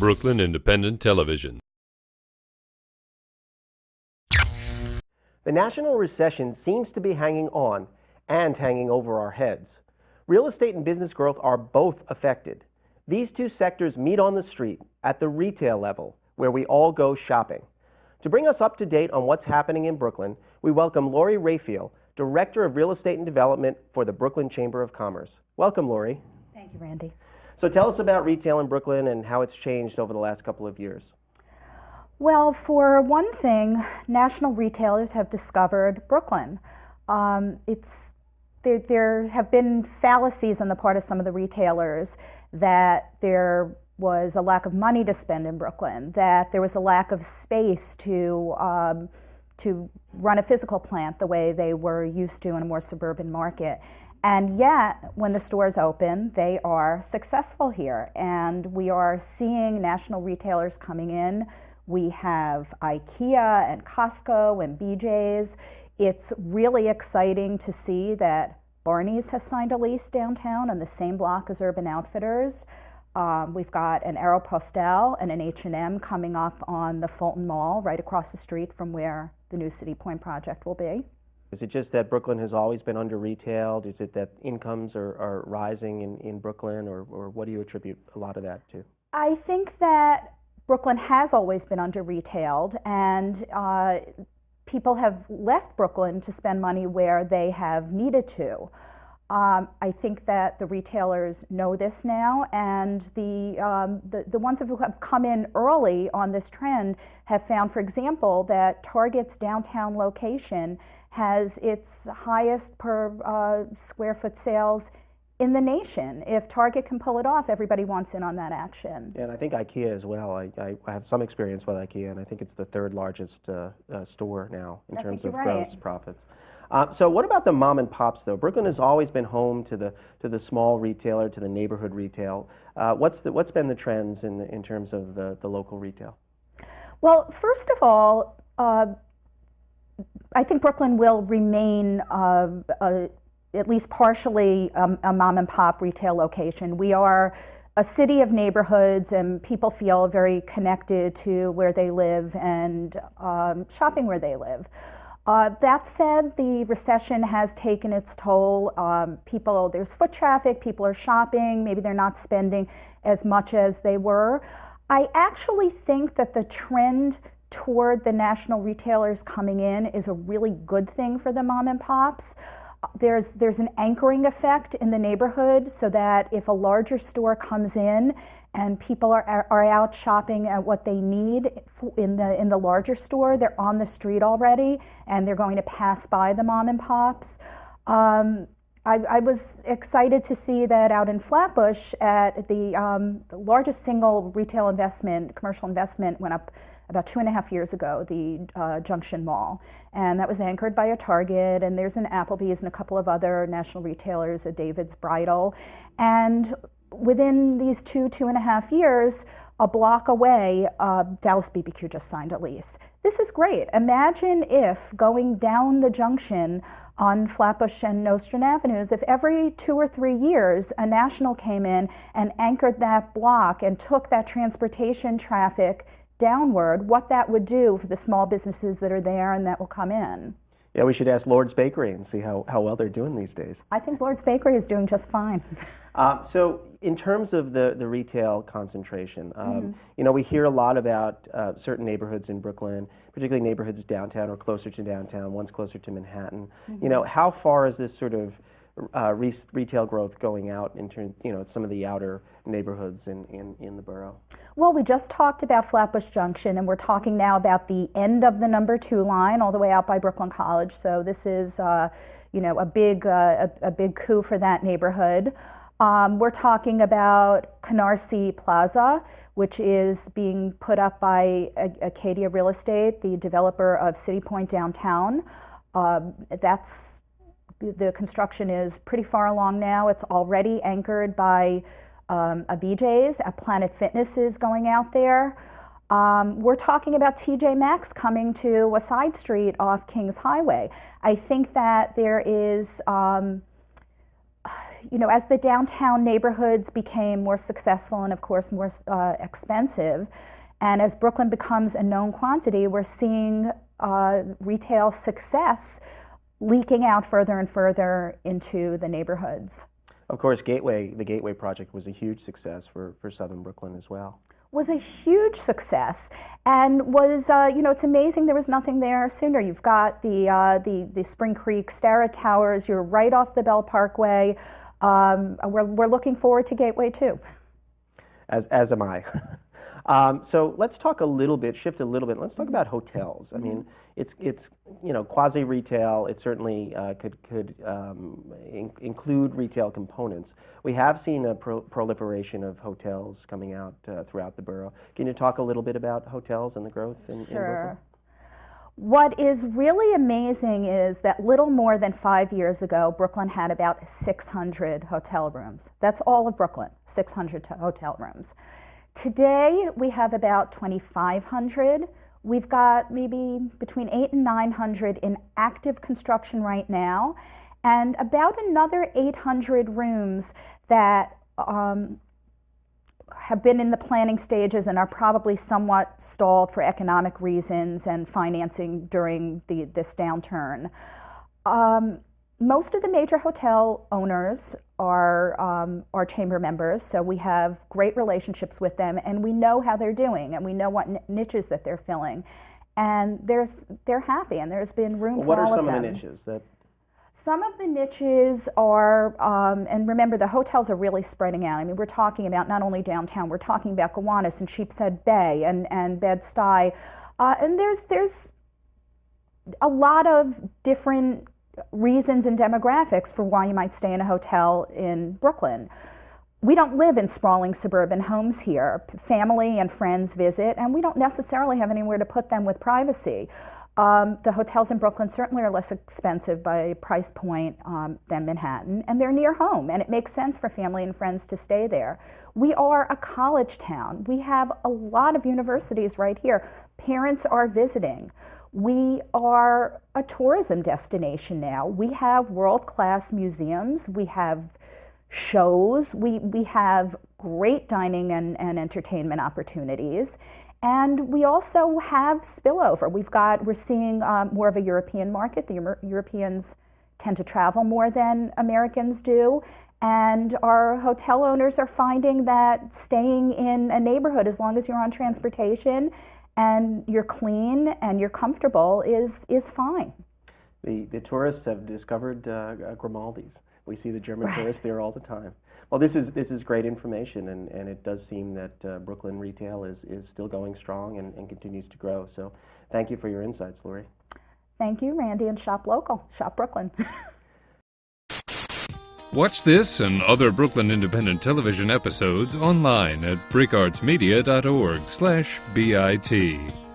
Brooklyn Independent Television. The national recession seems to be hanging on and hanging over our heads. Real estate and business growth are both affected. These two sectors meet on the street at the retail level, where we all go shopping. To bring us up to date on what's happening in Brooklyn, we welcome Lori Raphael, Director of Real Estate and Development for the Brooklyn Chamber of Commerce. Welcome, Lori. Thank you, Randy. So tell us about retail in Brooklyn and how it's changed over the last couple of years. Well, for one thing, national retailers have discovered Brooklyn. There have been fallacies on the part of some of the retailers that there was a lack of money to spend in Brooklyn, that there was a lack of space to run a physical plant the way they were used to in a more suburban market. And yet, when the stores open, they are successful here. And we are seeing national retailers coming in. We have IKEA and Costco and BJ's. It's really exciting to see that Barney's has signed a lease downtown on the same block as Urban Outfitters. We've got an Aeropostale and an H&M coming up on the Fulton Mall, right across the street from where the new City Point project will be. Is it just that Brooklyn has always been under-retailed? Is it that incomes are rising in Brooklyn, or what do you attribute a lot of that to? I think that Brooklyn has always been under-retailed, and people have left Brooklyn to spend money where they have needed to. I think that the retailers know this now, and the ones who have come in early on this trend have found, for example, that Target's downtown location has its highest per square foot sales in the nation. If Target can pull it off, everybody wants in on that action. And I think IKEA as well. I have some experience with IKEA, and I think it's the third largest store now in terms of gross profits. So what about the mom and pops, though? Brooklyn has always been home to the small retailer, to the neighborhood retail. What's been the trends in terms of the local retail? Well, first of all, I think Brooklyn will remain at least partially a mom and pop retail location. We are a city of neighborhoods, and people feel very connected to where they live and shopping where they live. That said, the recession has taken its toll. There's foot traffic, people are shopping, maybe they're not spending as much as they were. I actually think that the trend toward the national retailers coming in is a really good thing for the mom and pops. There's an anchoring effect in the neighborhood, so that if a larger store comes in and people are out shopping at what they need in the larger store, they're on the street already and they're going to pass by the mom and pops. I was excited to see that out in Flatbush at the largest single retail investment, commercial investment, went up about 2.5 years ago, the Junction Mall. And that was anchored by a Target, and there's an Applebee's and a couple of other national retailers, a David's Bridal. And within these 2.5 years, a block away, Dallas BBQ just signed a lease. This is great. Imagine if going down the junction on Flatbush and Nostrand Avenues, if every 2 or 3 years a national came in and anchored that block and took that transportation traffic downward, what that would do for the small businesses that are there and that will come in. Yeah, we should ask Lord's Bakery and see how well they're doing these days. I think Lord's Bakery is doing just fine. So in terms of the retail concentration, you know, we hear a lot about certain neighborhoods in Brooklyn, particularly neighborhoods downtown or closer to downtown, one's closer to Manhattan. You know, how far is this sort of retail growth going out into, you know, some of the outer neighborhoods in the borough? Well, we just talked about Flatbush Junction, and we're talking now about the end of the number 2 line all the way out by Brooklyn College. So this is, you know, a big coup for that neighborhood. We're talking about Canary Plaza, which is being put up by Acadia Real Estate, the developer of City Point downtown. The construction is pretty far along now. It's already anchored by a BJ's. A Planet Fitness is going out there. We're talking about TJ Maxx coming to a side street off Kings Highway. I think that there is, as the downtown neighborhoods became more successful and, of course, more expensive, and as Brooklyn becomes a known quantity, we're seeing retail success leaking out further and further into the neighborhoods. Of course, the Gateway project was a huge success for Southern Brooklyn as well. Was a huge success, and was it's amazing there was nothing there sooner. You've got the Spring Creek Starrett Towers. You're right off the Bell Parkway. We're looking forward to Gateway too. As am I. So let's talk shift a little bit. Let's talk about hotels. I mean, it's quasi retail. It certainly could include retail components. We have seen a proliferation of hotels coming out throughout the borough. Can you talk a little bit about hotels and the growth in Brooklyn? What is really amazing is that little more than 5 years ago, Brooklyn had about 600 hotel rooms. That's all of Brooklyn, 600 hotel rooms. Today, we have about 2,500. We've got maybe between 800 and 900 in active construction right now, and about another 800 rooms that have been in the planning stages and are probably somewhat stalled for economic reasons and financing during this downturn. Most of the major hotel owners are chamber members, so we have great relationships with them, and we know how they're doing, and we know what niches that they're filling, and they're happy, and there's been room for all of them. What are some of the niches that? Some of the niches are, and remember, the hotels are really spreading out. I mean, we're talking about not only downtown, we're talking about Gowanus and Sheepshead Bay and Bed-Stuy, and there's a lot of different reasons and demographics for why you might stay in a hotel in Brooklyn. We don't live in sprawling suburban homes here. Family and friends visit, and we don't necessarily have anywhere to put them with privacy. The hotels in Brooklyn certainly are less expensive by price point than Manhattan, and they're near home, and it makes sense for family and friends to stay there. We are a college town. We have a lot of universities right here. Parents are visiting. We are a tourism destination now. We have world-class museums. We have shows. We have great dining and entertainment opportunities. And we also have spillover. We're seeing more of a European market. The Europeans tend to travel more than Americans do. And our hotel owners are finding that staying in a neighborhood, as long as you're on transportation and you're clean and you're comfortable, is fine. The tourists have discovered Grimaldi's. We see the German tourists there all the time. Well, this is great information, and it does seem that Brooklyn retail is still going strong and continues to grow. So thank you for your insights, Lori. Thank you, Randy, and shop local. Shop Brooklyn. Watch this and other Brooklyn Independent Television episodes online at brickartsmedia.org/BIT.